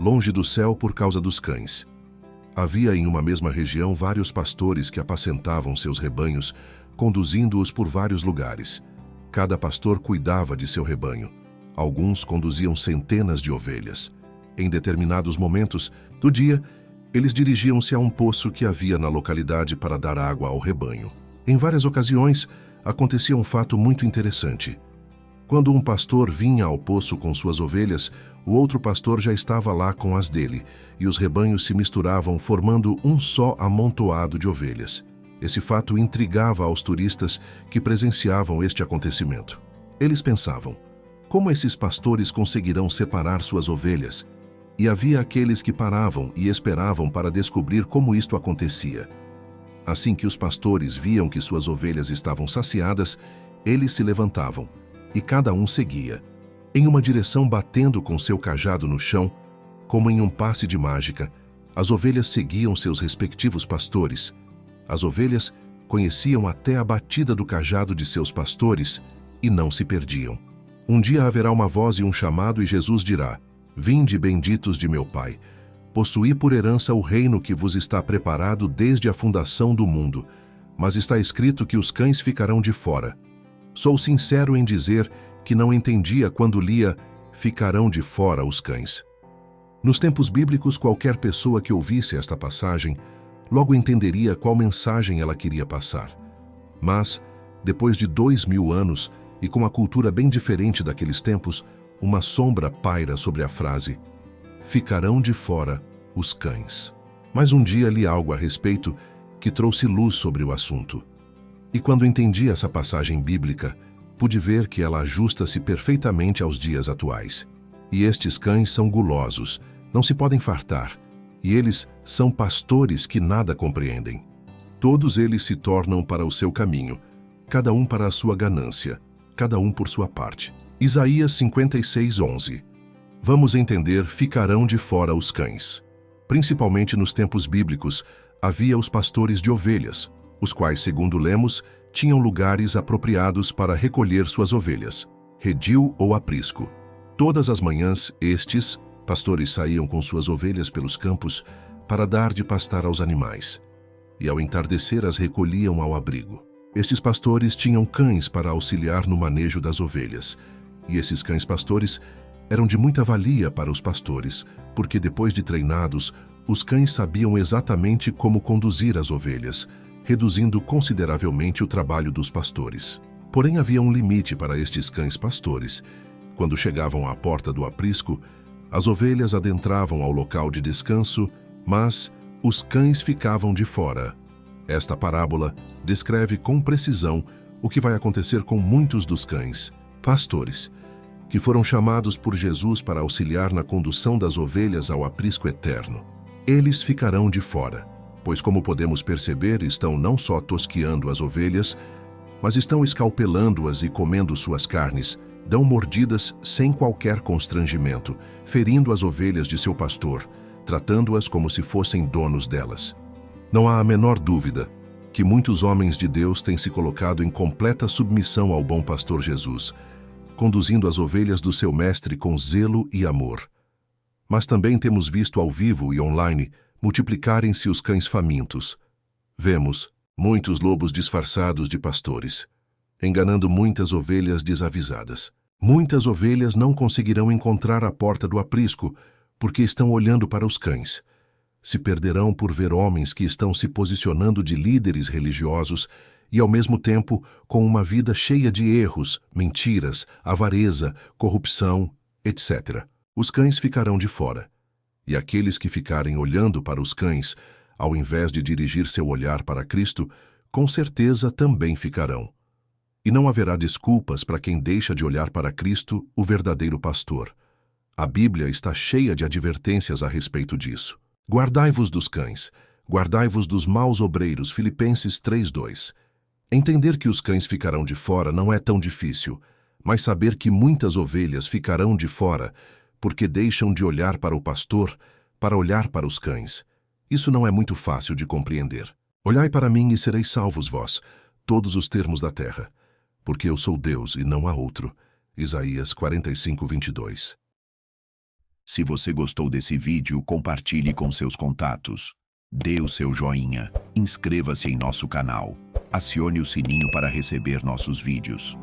longe do céu por causa dos cães. Havia em uma mesma região vários pastores que apacentavam seus rebanhos, conduzindo-os por vários lugares. Cada pastor cuidava de seu rebanho. Alguns conduziam centenas de ovelhas. Em determinados momentos do dia, eles dirigiam-se a um poço que havia na localidade para dar água ao rebanho. Em várias ocasiões, acontecia um fato muito interessante. Quando um pastor vinha ao poço com suas ovelhas, o outro pastor já estava lá com as dele, e os rebanhos se misturavam, formando um só amontoado de ovelhas. Esse fato intrigava aos turistas que presenciavam este acontecimento. Eles pensavam: como esses pastores conseguirão separar suas ovelhas? E havia aqueles que paravam e esperavam para descobrir como isto acontecia. Assim que os pastores viam que suas ovelhas estavam saciadas, eles se levantavam, e cada um seguia, em uma direção batendo com seu cajado no chão, como em um passe de mágica. As ovelhas seguiam seus respectivos pastores. As ovelhas conheciam até a batida do cajado de seus pastores e não se perdiam. Um dia haverá uma voz e um chamado, e Jesus dirá: Vinde, benditos de meu Pai, possuí por herança o reino que vos está preparado desde a fundação do mundo, mas está escrito que os cães ficarão de fora. Sou sincero em dizer que não entendia quando lia ficarão de fora os cães. Nos tempos bíblicos, qualquer pessoa que ouvisse esta passagem logo entenderia qual mensagem ela queria passar. Mas, depois de 2000 anos e com a cultura bem diferente daqueles tempos, uma sombra paira sobre a frase: ficarão de fora os cães. Mas um dia li algo a respeito que trouxe luz sobre o assunto. E quando entendi essa passagem bíblica, pude ver que ela ajusta-se perfeitamente aos dias atuais. E estes cães são gulosos, não se podem fartar, e eles são pastores que nada compreendem. Todos eles se tornam para o seu caminho, cada um para a sua ganância, cada um por sua parte. Isaías 56:11. Vamos entender: ficarão de fora os cães. Principalmente nos tempos bíblicos, havia os pastores de ovelhas, os quais, segundo lemos, tinham lugares apropriados para recolher suas ovelhas, redil ou aprisco. Todas as manhãs, estes pastores saíam com suas ovelhas pelos campos para dar de pastar aos animais, e ao entardecer as recolhiam ao abrigo. Estes pastores tinham cães para auxiliar no manejo das ovelhas, e esses cães pastores eram de muita valia para os pastores, porque depois de treinados, os cães sabiam exatamente como conduzir as ovelhas, reduzindo consideravelmente o trabalho dos pastores. Porém, havia um limite para estes cães pastores. Quando chegavam à porta do aprisco, as ovelhas adentravam ao local de descanso, mas os cães ficavam de fora. Esta parábola descreve com precisão o que vai acontecer com muitos dos cães pastores, que foram chamados por Jesus para auxiliar na condução das ovelhas ao aprisco eterno. Eles ficarão de fora, pois, como podemos perceber, estão não só tosqueando as ovelhas, mas estão escalpelando-as e comendo suas carnes, dão mordidas sem qualquer constrangimento, ferindo as ovelhas de seu pastor, tratando-as como se fossem donos delas. Não há a menor dúvida que muitos homens de Deus têm se colocado em completa submissão ao bom pastor Jesus, conduzindo as ovelhas do seu mestre com zelo e amor. Mas também temos visto ao vivo e online multiplicarem-se os cães famintos. Vemos muitos lobos disfarçados de pastores, enganando muitas ovelhas desavisadas. Muitas ovelhas não conseguirão encontrar a porta do aprisco porque estão olhando para os cães. Se perderão por ver homens que estão se posicionando de líderes religiosos e, ao mesmo tempo, com uma vida cheia de erros, mentiras, avareza, corrupção, etc. Os cães ficarão de fora. E aqueles que ficarem olhando para os cães, ao invés de dirigir seu olhar para Cristo, com certeza também ficarão. E não haverá desculpas para quem deixa de olhar para Cristo, o verdadeiro pastor. A Bíblia está cheia de advertências a respeito disso. Guardai-vos dos cães, guardai-vos dos maus obreiros, Filipenses 3:2. Entender que os cães ficarão de fora não é tão difícil, mas saber que muitas ovelhas ficarão de fora porque deixam de olhar para o pastor, para olhar para os cães. Isso não é muito fácil de compreender. Olhai para mim e sereis salvos vós, todos os termos da terra, porque eu sou Deus e não há outro. Isaías 45:22. Se você gostou desse vídeo, compartilhe com seus contatos. Dê o seu joinha, inscreva-se em nosso canal, acione o sininho para receber nossos vídeos.